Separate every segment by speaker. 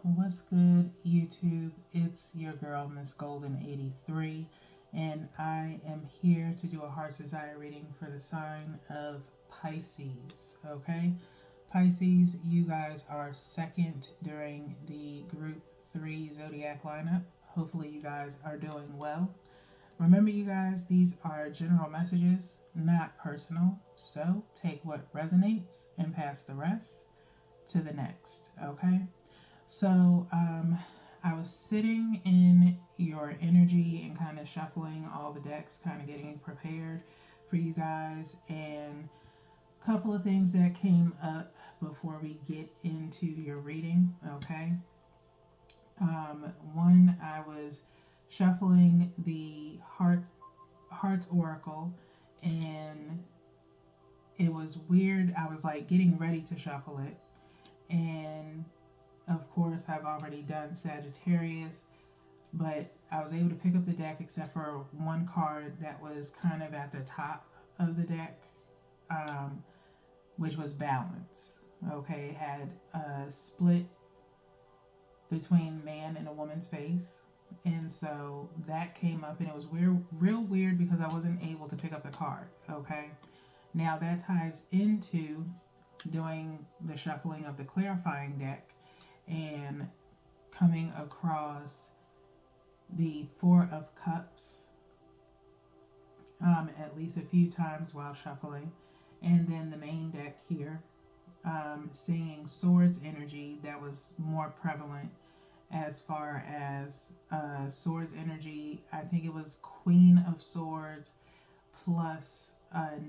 Speaker 1: What's good, YouTube? It's your girl, Miss Golden 83, and I am here to do a heart desire reading for the sign of Pisces. Okay, Pisces, you guys are second during the Group 3 zodiac lineup. Hopefully, you guys are doing well. Remember, you guys, these are general messages, not personal. So take what resonates and pass the rest to the next. Okay. So I was sitting in your energy and kind of shuffling all the decks, kind of getting prepared for you guys, and a couple of things that came up before we get into your reading. Okay. One, I was shuffling the Hearts Oracle, and it was weird. I was like getting ready to shuffle it, and of course, I've already done Sagittarius, but I was able to pick up the deck except for one card that was kind of at the top of the deck, um, which was Balance. Okay, it had a split between man and a woman's face. And so that came up, and it was weird, real weird, because I wasn't able to pick up the card. Okay, now that ties into doing the shuffling of the clarifying deck and coming across the Four of Cups at least a few times while shuffling, and then the main deck here, seeing Swords energy that was more prevalent as far as Swords energy. I think it was Queen of Swords plus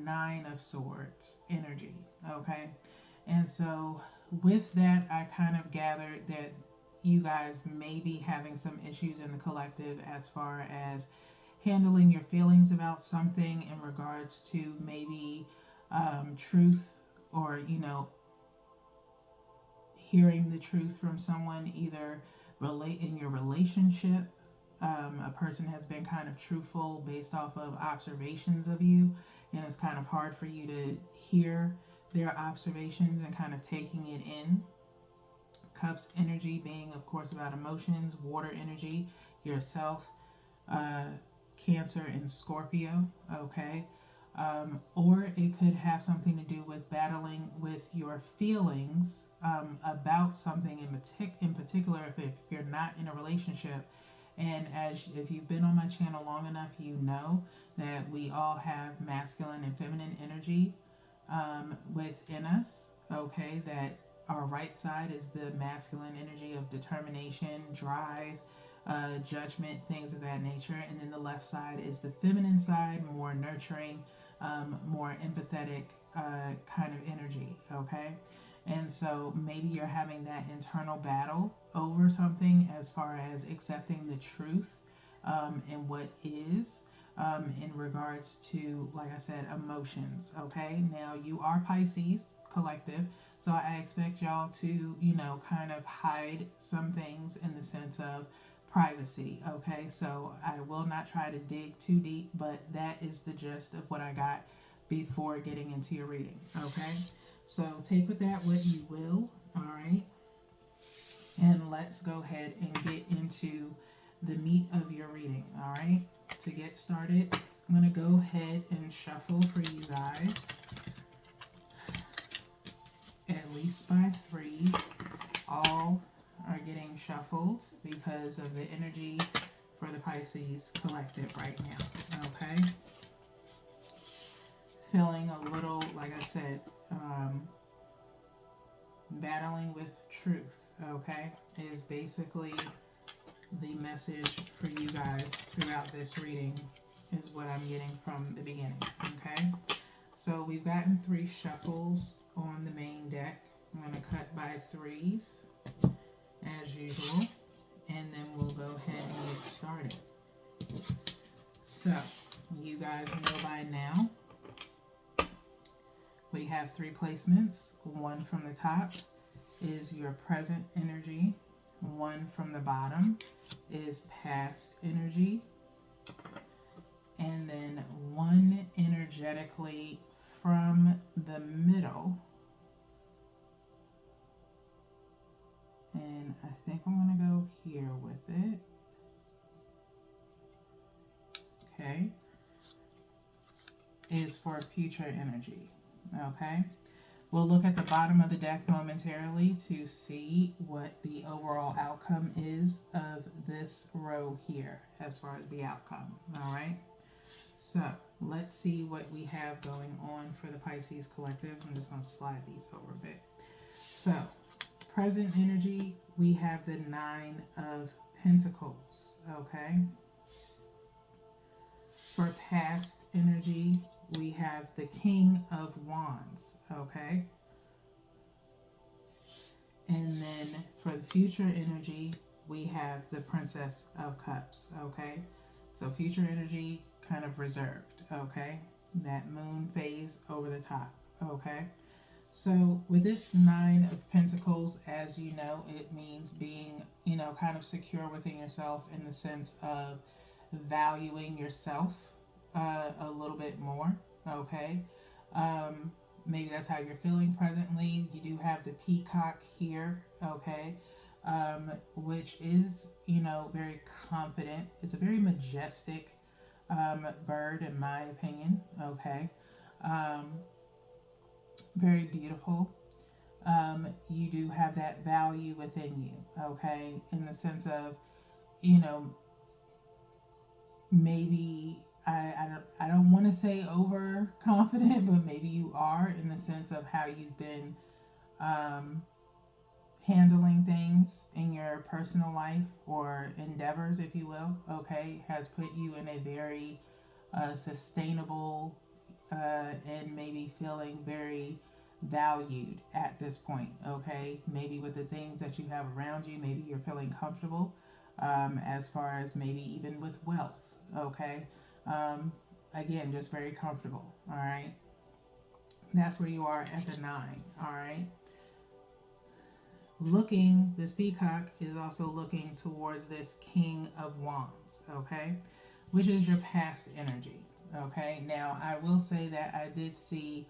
Speaker 1: Nine of Swords energy. Okay, and so with that, I kind of gathered that you guys may be having some issues in the collective as far as handling your feelings about something in regards to maybe truth, or, hearing the truth from someone, either relate in your relationship. A person has been kind of truthful based off of observations of you, and it's kind of hard for you to hear their observations and kind of taking it in. Cups energy being, of course, about emotions. Water energy, yourself, uh, Cancer and Scorpio. Okay. Or it could have something to do with battling with your feelings about something in particular, if you're not in a relationship. And if you've been on my channel long enough, you know that we all have masculine and feminine energy within us. Okay, that our right side is the masculine energy of determination, drive, judgment, things of that nature, and then the left side is the feminine side, more nurturing, more empathetic kind of energy. Okay, and so maybe you're having that internal battle over something as far as accepting the truth and what is. In regards to, like I said, emotions. Okay, now you are Pisces collective, so I expect y'all to, kind of hide some things in the sense of privacy. Okay, so I will not try to dig too deep, but that is the gist of what I got before getting into your reading. Okay, so take with that what you will. All right, and let's go ahead and get into the meat of your reading. All right, to get started, I'm going to go ahead and shuffle for you guys, at least by threes. All are getting shuffled because of the energy for the Pisces collective right now. Okay, feeling a little, like I said, battling with truth. Okay, is basically the message for you guys throughout this reading, is what I'm getting from the beginning. Okay, so we've gotten 3 shuffles on the main deck. I'm going to cut by threes as usual, and then we'll go ahead and get started. So you guys know by now we have 3 placements. One from the top is your present energy. One from the bottom is past energy. And then one energetically from the middle. And I think I'm going to go here with it. Okay. Is for future energy. Okay. We'll look at the bottom of the deck momentarily to see what the overall outcome is of this row here as far as the outcome. All right. So let's see what we have going on for the Pisces collective. I'm just going to slide these over a bit. So present energy, we have the Nine of Pentacles. Okay. For past energy, we have the King of Wands. Okay. And then for the future energy, we have the Princess of Cups. Okay. So future energy kind of reserved. Okay. That moon phase over the top. Okay. So with this Nine of Pentacles, as you know, it means being, kind of secure within yourself in the sense of valuing yourself a little bit more. Okay. Maybe that's how you're feeling presently. You do have the peacock here. Okay. Which is, very confident. It's a very majestic bird, in my opinion. Okay. Very beautiful. You do have that value within you, okay, in the sense of, maybe I don't want to say overconfident, but maybe you are in the sense of how you've been handling things in your personal life or endeavors, if you will, okay, has put you in a very sustainable and maybe feeling very valued at this point. Okay, maybe with the things that you have around you, maybe you're feeling comfortable as far as maybe even with wealth. Okay, again, just very comfortable. All right, that's where you are at the Nine. All right, this peacock is also looking towards this King of Wands. Okay, which is your past energy. Okay, now I will say that I did see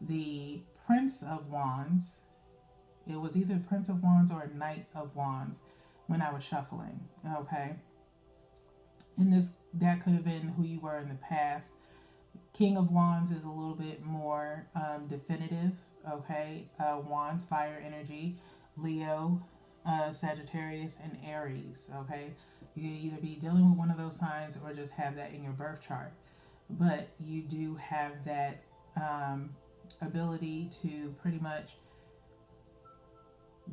Speaker 1: the Prince of Wands. It was either Prince of Wands or Knight of Wands when I was shuffling. Okay, and that could have been who you were in the past. King of Wands is a little bit more definitive. Okay, Wands, fire energy, Leo, Sagittarius, and Aries. Okay, you can either be dealing with one of those signs or just have that in your birth chart. But you do have that ability to pretty much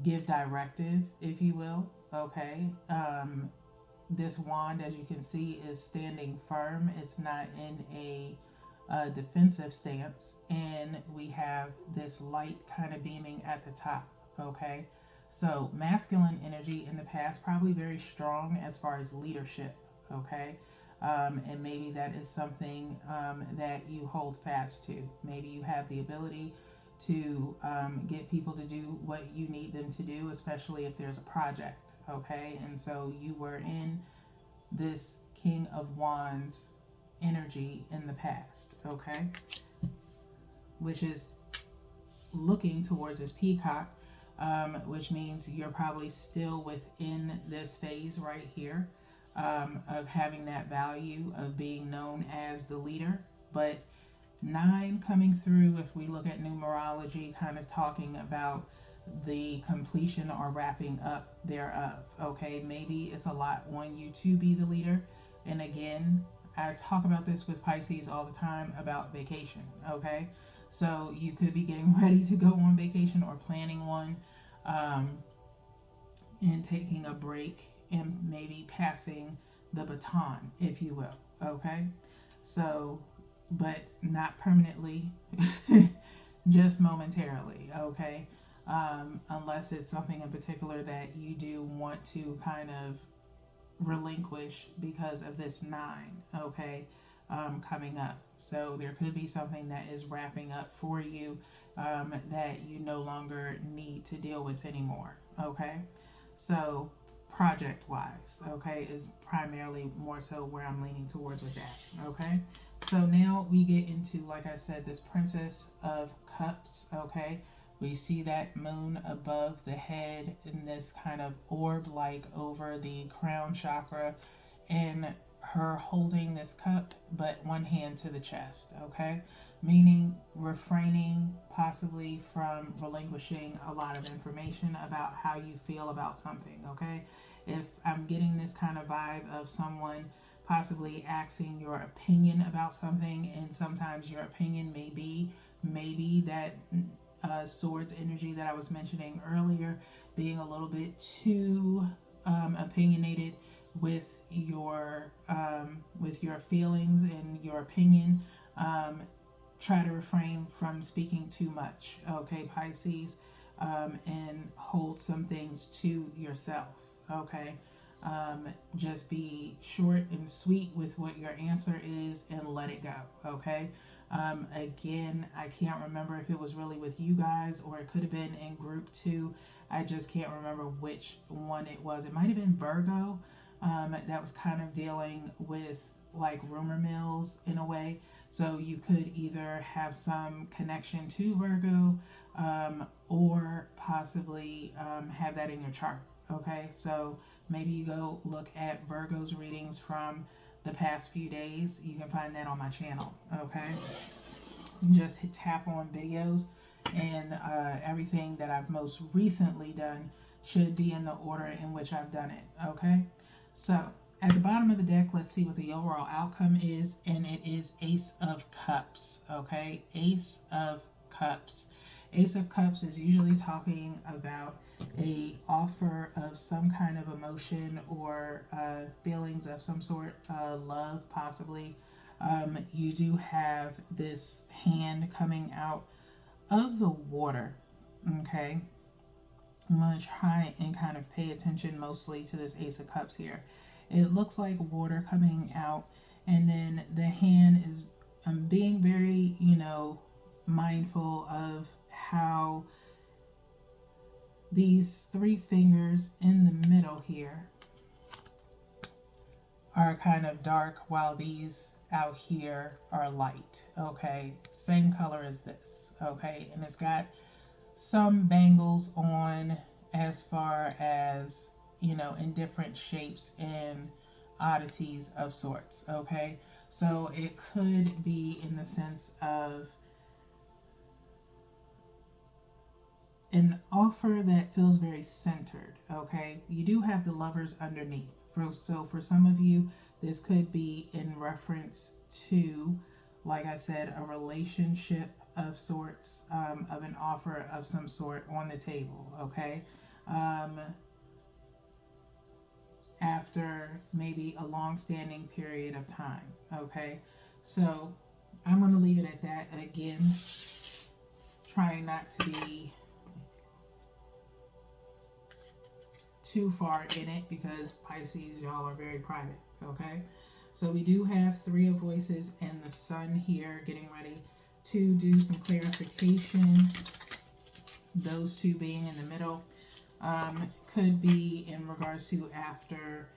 Speaker 1: give directive, if you will. Okay. This wand, as you can see, is standing firm. It's not in a defensive stance. And we have this light kind of beaming at the top. Okay. So masculine energy in the past, probably very strong as far as leadership. Okay. And maybe that is something that you hold fast to. Maybe you have the ability to get people to do what you need them to do, especially if there's a project, okay? And so you were in this King of Wands energy in the past, okay? Which is looking towards this peacock, which means you're probably still within this phase right here. Of having that value of being known as the leader. But 9 coming through, if we look at numerology, kind of talking about the completion or wrapping up thereof. Okay, maybe it's a lot on you to be the leader. And again, I talk about this with Pisces all the time about vacation. Okay, so you could be getting ready to go on vacation or planning one, and taking a break and maybe passing the baton, if you will. Okay, so, but not permanently, just momentarily. Okay, unless it's something in particular that you do want to kind of relinquish because of this 9. Okay, coming up. So there could be something that is wrapping up for you that you no longer need to deal with anymore. Okay, so project wise, okay, is primarily more so where I'm leaning towards with that. Okay, so now we get into, like I said, this Princess of Cups. Okay, We see that moon above the head in this kind of orb like over the crown chakra, and her holding this cup, but one hand to the chest, okay? Meaning refraining possibly from relinquishing a lot of information about how you feel about something, okay? If I'm getting this kind of vibe of someone possibly asking your opinion about something, and sometimes your opinion may be maybe that swords energy that I was mentioning earlier, being a little bit too opinionated with your feelings and your opinion. Um, Try to refrain from speaking too much, okay, Pisces, and hold some things to yourself, okay. Just be short and sweet with what your answer is and let it go, okay. Again, I can't remember if it was really with you guys or it could have been in group 2. I just can't remember which one it was. It might have been Virgo, that was kind of dealing with like rumor mills in a way. So you could either have some connection to Virgo, or possibly have that in your chart. Okay, so maybe you go look at Virgo's readings from the past few days. You can find that on my channel. Okay, just tap on videos, and everything that I've most recently done should be in the order in which I've done it. Okay, so at the bottom of the deck, let's see what the overall outcome is, and it is Ace of Cups. Okay, Ace of Cups. Ace of Cups is usually talking about a offer of some kind of emotion or feelings of some sort, love possibly. You do have this hand coming out of the water. Okay, I'm going to try and kind of pay attention mostly to this Ace of Cups here. It looks like water coming out, and then the hand is being very, mindful of how these 3 fingers in the middle here are kind of dark, while these out here are light. Okay, same color as this. Okay, and it's got some bangles on, as far as in different shapes and oddities of sorts. Okay, so it could be in the sense of an offer that feels very centered. Okay, you do have the lovers underneath. So for some of you, this could be in reference to, like I said, a relationship of sorts, of an offer of some sort on the table. Okay, after maybe a long-standing period of time. Okay, so I'm going to leave it at that. Again, trying not to be too far in it, because Pisces, y'all are very private. Okay, so we do have 3 of Voices and the Sun here, getting ready to do some clarification. Those 2 being in the middle, could be in regards to after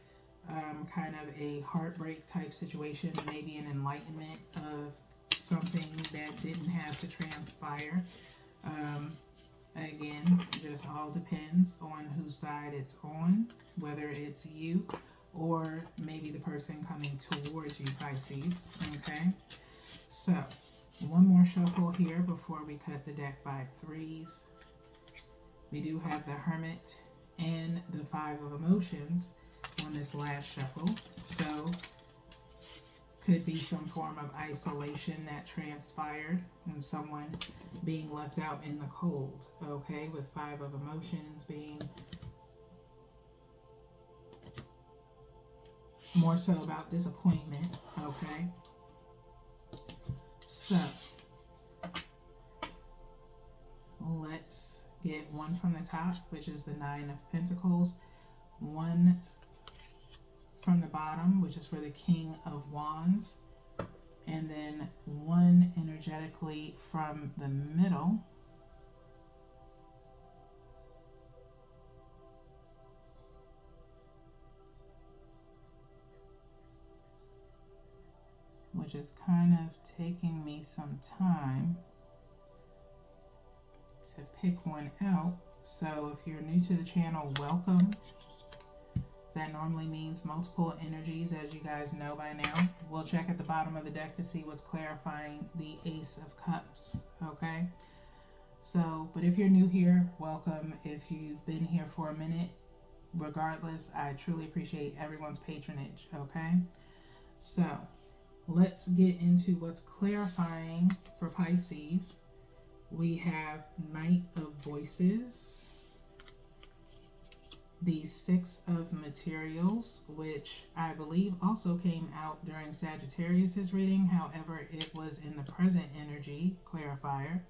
Speaker 1: kind of a heartbreak type situation, maybe an enlightenment of something that didn't have to transpire. Again, just all depends on whose side it's on, whether it's you or maybe the person coming towards you, Pisces. Okay, so one more shuffle here before we cut the deck by 3s. We do have the Hermit and the 5 of Emotions on this last shuffle, so could be some form of isolation that transpired and someone being left out in the cold. Okay, with 5 of Emotions being more so about disappointment. Okay, so let's get one from the top, which is the 9 of Pentacles, one from the bottom, which is for the King of Wands, and then one energetically from the middle, which is kind of taking me some time to pick one out. So if you're new to the channel, welcome. That normally means multiple energies, as you guys know by now. We'll check at the bottom of the deck to see what's clarifying the Ace of Cups, okay? So, but if you're new here, welcome. If you've been here for a minute, regardless, I truly appreciate everyone's patronage, okay? So, let's get into what's clarifying for Pisces. We have Knight of Voices, the Six of Materials, which I believe also came out during Sagittarius's reading. However, it was in the present energy clarifier.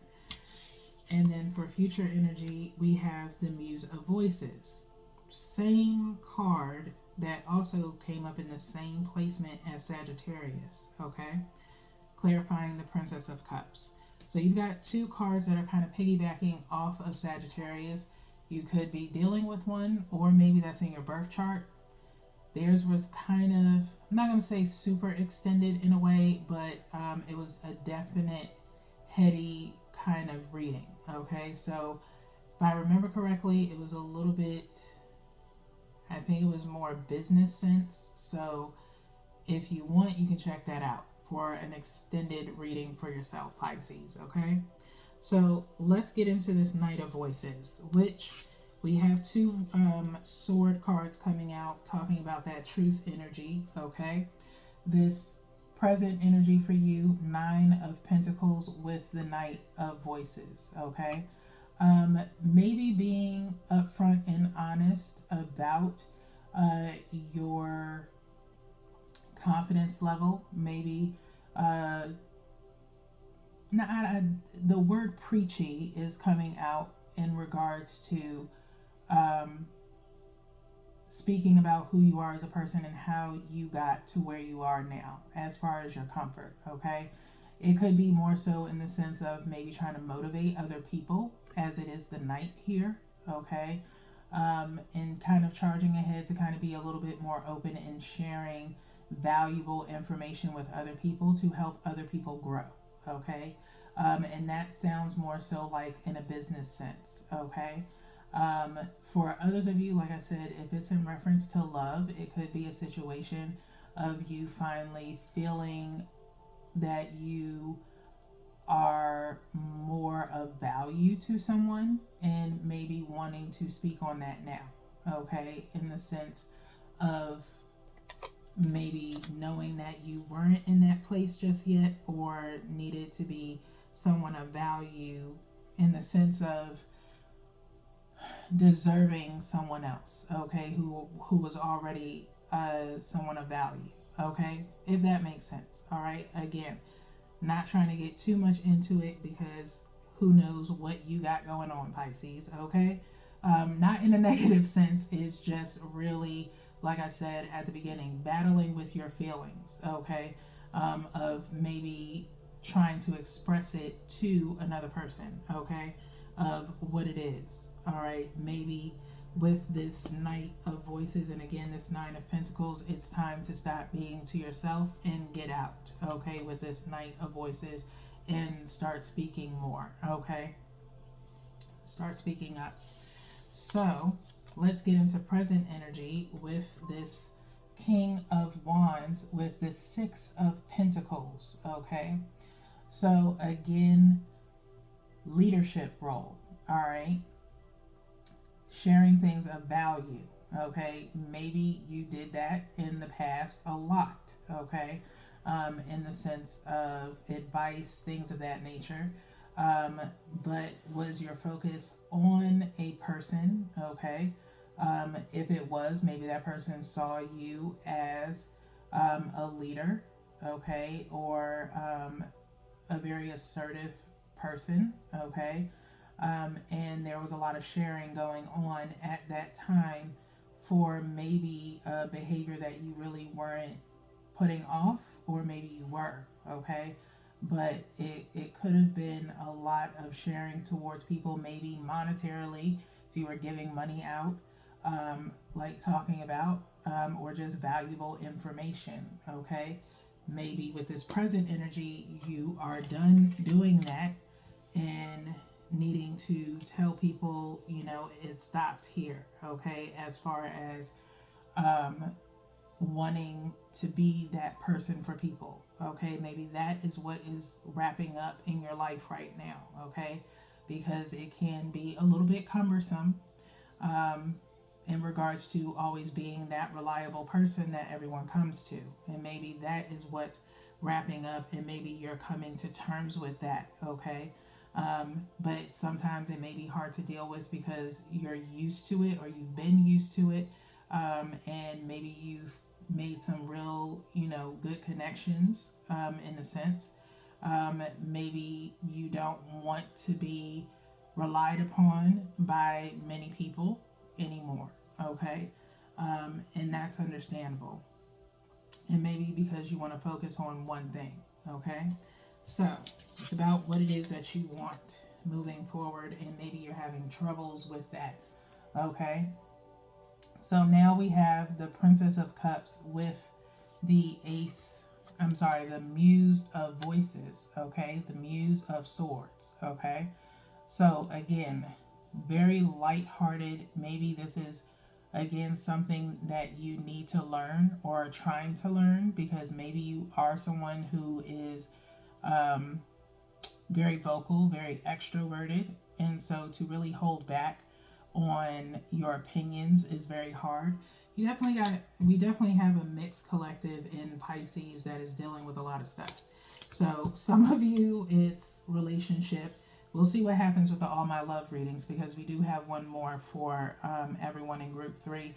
Speaker 1: And then for future energy, we have the Muse of Voices. Same card that also came up in the same placement as Sagittarius, okay? Clarifying the Princess of Cups. So you've got two cards that are kind of piggybacking off of Sagittarius. You could be dealing with one, or maybe that's in your birth chart. Theirs was kind of, I'm not going to say super extended in a way, but it was a definite heady kind of reading, okay? So if I remember correctly, it was a little bit, I think it was more business sense. So if you want, you can check that out for an extended reading for yourself, Pisces, okay? So let's get into this Knight of Voices, which we have two sword cards coming out talking about that truth energy, okay? This present energy for you, Nine of Pentacles with the Knight of Voices, okay? Maybe being upfront and honest about your confidence level, maybe the word preachy is coming out in regards to speaking about who you are as a person and how you got to where you are now as far as your comfort, okay? It could be more so in the sense of maybe trying to motivate other people, as it is the Knight here, okay? And kind of charging ahead to kind of be a little bit more open and sharing valuable information with other people to help other people grow, okay? And that sounds more so like in a business sense, okay? For others of you, like I said, if it's in reference to love, it could be a situation of you finally feeling that you are more of value to someone and maybe wanting to speak on that now, okay? In the sense of maybe knowing that you weren't in that place just yet or needed to be someone of value in the sense of deserving someone else, okay, who was already someone of value, okay, if that makes sense. All right, again, not trying to get too much into it because who knows what you got going on, Pisces, okay? Not in a negative sense, it's just really, like I said at the beginning, battling with your feelings, okay? Of maybe trying to express it to another person, okay? Of what it is, all right? Maybe with this Knight of Voices and again this Nine of Pentacles, it's time to stop being to yourself and get out, okay? With this Knight of Voices and start speaking more, okay? Start speaking up. So let's get into present energy with this King of Wands with this Six of Pentacles, okay? So again, leadership role, all right? Sharing things of value, okay? Maybe you did that in the past a lot, okay? In the sense of advice, things of that nature. But was your focus on a person, okay? If it was, maybe that person saw you as a leader, okay? Or a very assertive person, okay? And there was a lot of sharing going on at that time for maybe a behavior that you really weren't putting off, or maybe you were, okay? But it could have been a lot of sharing towards people, maybe monetarily, if you were giving money out, like talking about, or just valuable information, okay? Maybe with this present energy, you are done doing that, and needing to tell people, it stops here, okay, as far as um, wanting to be that person for people, okay? Maybe that is what is wrapping up in your life right now, okay? Because it can be a little bit cumbersome um, in regards to always being that reliable person that everyone comes to. And maybe that is what's wrapping up, and maybe you're coming to terms with that, okay? But sometimes it may be hard to deal with because you're used to it or you've been used to it. And maybe you've made some real, good connections in a sense. Maybe you don't want to be relied upon by many people anymore, okay? And that's understandable. And maybe because you want to focus on one thing, okay? So it's about what it is that you want moving forward, and maybe you're having troubles with that, okay? So now we have the Princess of Cups with the the Muse of Voices, okay? The Muse of Swords, okay? So again, very light-hearted. Maybe this is, again, something that you need to learn or are trying to learn, because maybe you are someone who is um, very vocal, very extroverted. And so to really hold back on your opinions is very hard. We definitely have a mixed collective in Pisces that is dealing with a lot of stuff. So some of you, it's relationship. We'll see what happens with the All My Love readings, because we do have one more for everyone in group 3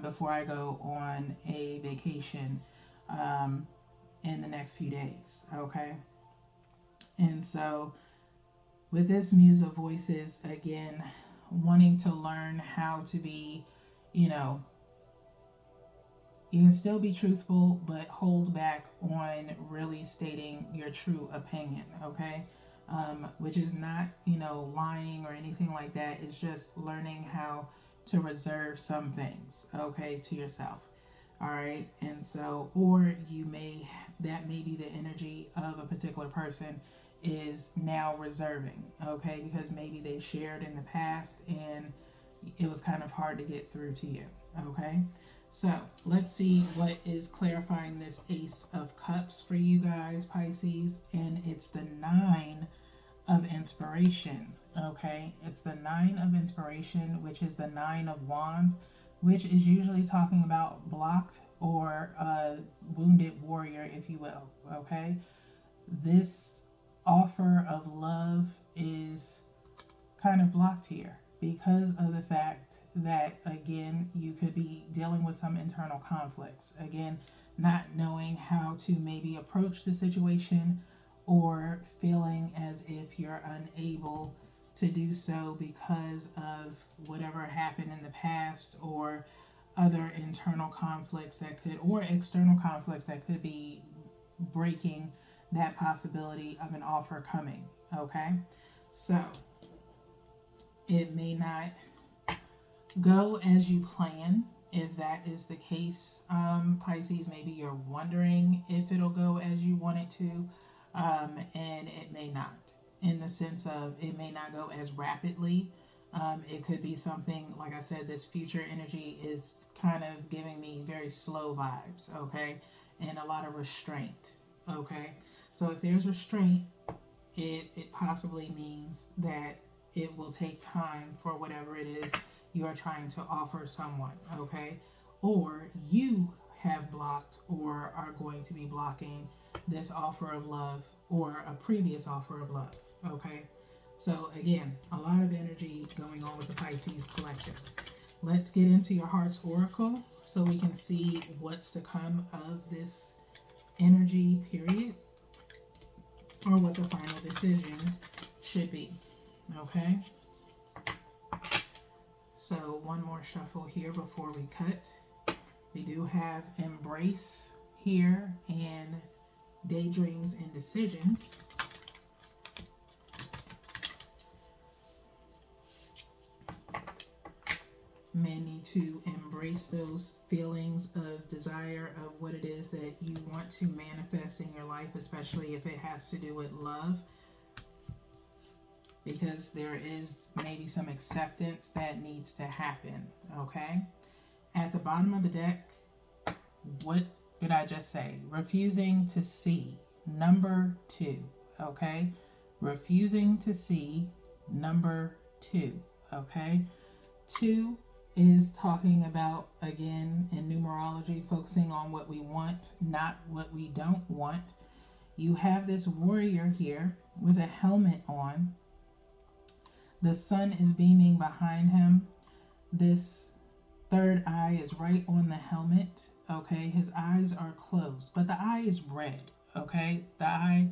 Speaker 1: before I go on a vacation in the next few days. Okay. And so with this Muse of Voices, again, wanting to learn how to be, you know, you can still be truthful, but hold back on really stating your true opinion, okay? Which is not, lying or anything like that. It's just learning how to reserve some things, okay, to yourself. All right. And so, or that may be the energy of a particular person is now reserving, okay, because maybe they shared in the past and it was kind of hard to get through to you, okay? So let's see what is clarifying this Ace of Cups for you guys, Pisces. And it's the 9 of Inspiration, okay? It's the 9 of Inspiration, which is the 9 of Wands, which is usually talking about blocked or a wounded warrior, if you will, okay? This offer of love is kind of blocked here because of the fact that, again, you could be dealing with some internal conflicts. Again, not knowing how to maybe approach the situation, or feeling as if you're unable to do so because of whatever happened in the past, or other internal conflicts that could, or external conflicts that could be breaking that possibility of an offer coming, okay? So it may not go as you plan. If that is the case, Pisces, maybe you're wondering if it'll go as you want it to, and it may not, in the sense of it may not go as rapidly. It could be something, like I said, this future energy is kind of giving me very slow vibes, okay, and a lot of restraint, okay? So if there's restraint, it possibly means that it will take time for whatever it is you are trying to offer someone, okay? Or you have blocked or are going to be blocking this offer of love or a previous offer of love, okay? So again, a lot of energy going on with the Pisces collective. Let's get into your heart's oracle so we can see what's to come of this energy period, or what the final decision should be, okay? So one more shuffle here before we cut. We do have Embrace here and Daydreams and Decisions. May need to embrace those feelings of desire of what it is that you want to manifest in your life, especially if it has to do with love. because there is maybe some acceptance that needs to happen. Okay. At the bottom of the deck, what did I just say? Refusing to see. Number 2. Okay. Refusing to see. Number 2. Okay. 2 is talking about, again, in numerology, focusing on what we want, not what we don't want. You have this warrior here with a helmet on. The sun is beaming behind him. This third eye is right on the helmet. Okay, his eyes are closed, but the eye is red. Okay, the eye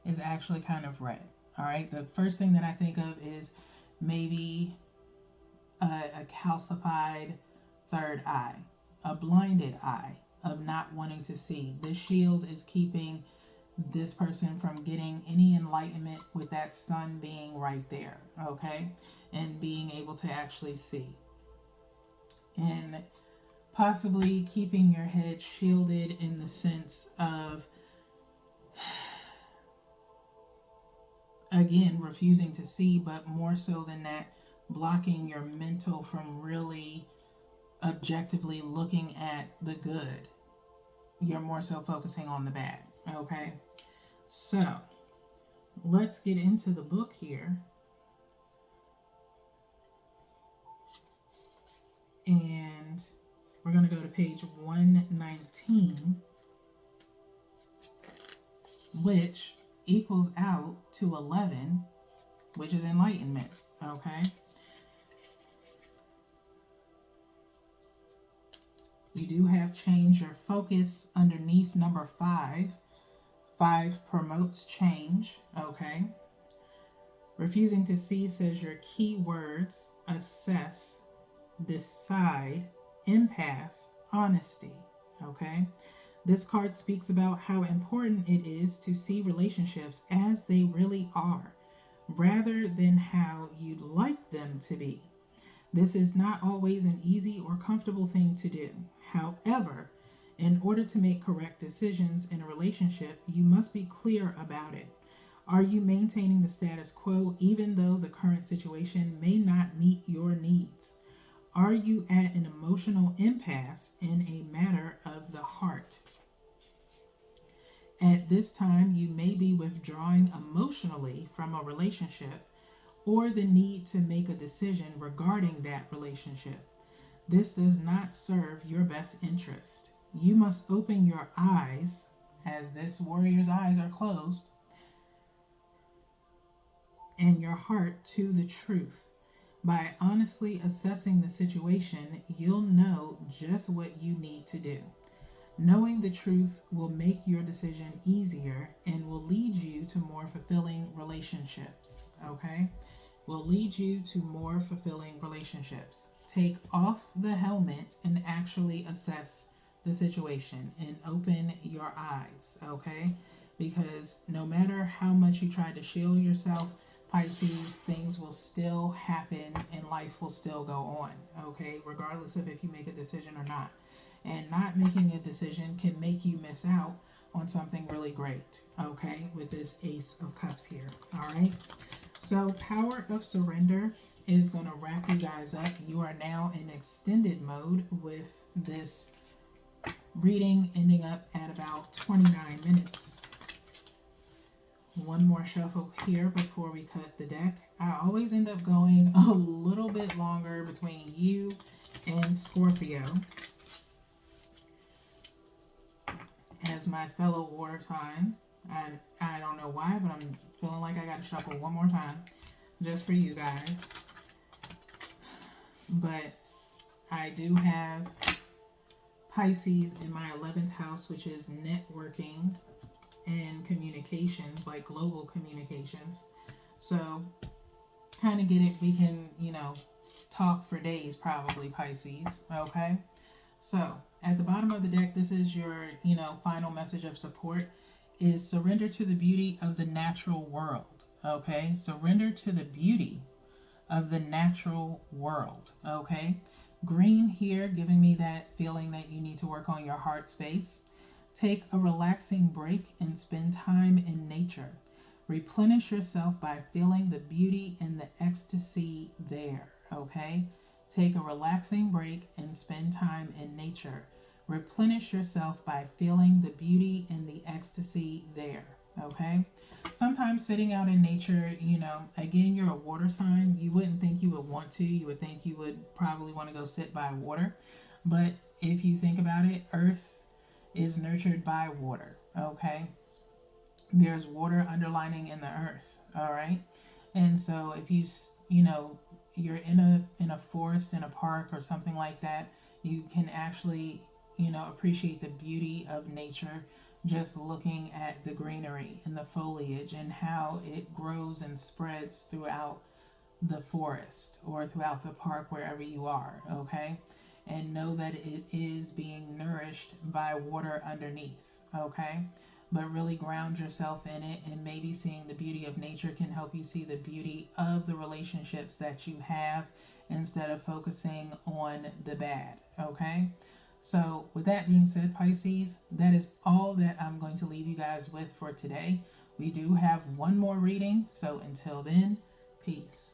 Speaker 1: is actually kind of red. All right, the first thing that I think of is maybe a calcified third eye, a blinded eye of not wanting to see. This shield is keeping this person from getting any enlightenment with that sun being right there, okay, and being able to actually see, and possibly keeping your head shielded in the sense of, again, refusing to see, but more so than that, blocking your mental from really objectively looking at the good. You're more so focusing on the bad, okay? So let's get into the book here. And we're going to go to page 119, which equals out to 11, which is enlightenment, okay? You do have change your focus underneath number 5. 5 promotes change, okay? Refusing to see says your key words: assess, decide, impasse, honesty, okay? This card speaks about how important it is to see relationships as they really are, rather than how you'd like them to be. This is not always an easy or comfortable thing to do. However, in order to make correct decisions in a relationship, you must be clear about it. Are you maintaining the status quo even though the current situation may not meet your needs? Are you at an emotional impasse in a matter of the heart? At this time, you may be withdrawing emotionally from a relationship or the need to make a decision regarding that relationship. This does not serve your best interest. You must open your eyes, as this warrior's eyes are closed, and your heart to the truth. By honestly assessing the situation, you'll know just what you need to do. Knowing the truth will make your decision easier and will lead you to more fulfilling relationships, okay? Will lead you to more fulfilling relationships. Take off the helmet and actually assess the situation and open your eyes, okay? Because no matter how much you try to shield yourself, Pisces, things will still happen and life will still go on, okay? Regardless of if you make a decision or not. And not making a decision can make you miss out on something really great, okay? With this Ace of Cups here, all right? So Power of Surrender is going to wrap you guys up. You are now in extended mode with this reading ending up at about 29 minutes. One more shuffle here before we cut the deck. I always end up going a little bit longer between you and Scorpio, as my fellow water signs. I don't know why, but I'm feeling like I got to shuffle one more time just for you guys. But I do have Pisces in my 11th house, which is networking and communications, like global communications. So kind of get it. We can, talk for days probably, Pisces. Okay. So at the bottom of the deck, this is your, final message of support is surrender to the beauty of the natural world. Okay. Surrender to the beauty of the natural world. Okay. Green here, giving me that feeling that you need to work on your heart space. Take a relaxing break and spend time in nature. Replenish yourself by feeling the beauty and the ecstasy there, okay? Take a relaxing break and spend time in nature. Replenish yourself by feeling the beauty and the ecstasy there, okay? Sometimes sitting out in nature, again, you're a water sign. You wouldn't think you would want to. You would think you would probably want to go sit by water. But if you think about it, Earth is nurtured by water, okay? There's water underlining in the earth, all right? And so if you're in a forest, in a park or something like that, you can actually appreciate the beauty of nature just looking at the greenery and the foliage and how it grows and spreads throughout the forest or throughout the park, wherever you are, okay? And know that it is being nourished by water underneath, okay? But really ground yourself in it, and maybe seeing the beauty of nature can help you see the beauty of the relationships that you have instead of focusing on the bad, okay? So, with that being said, Pisces, that is all that I'm going to leave you guys with for today. We do have one more reading, so until then, peace.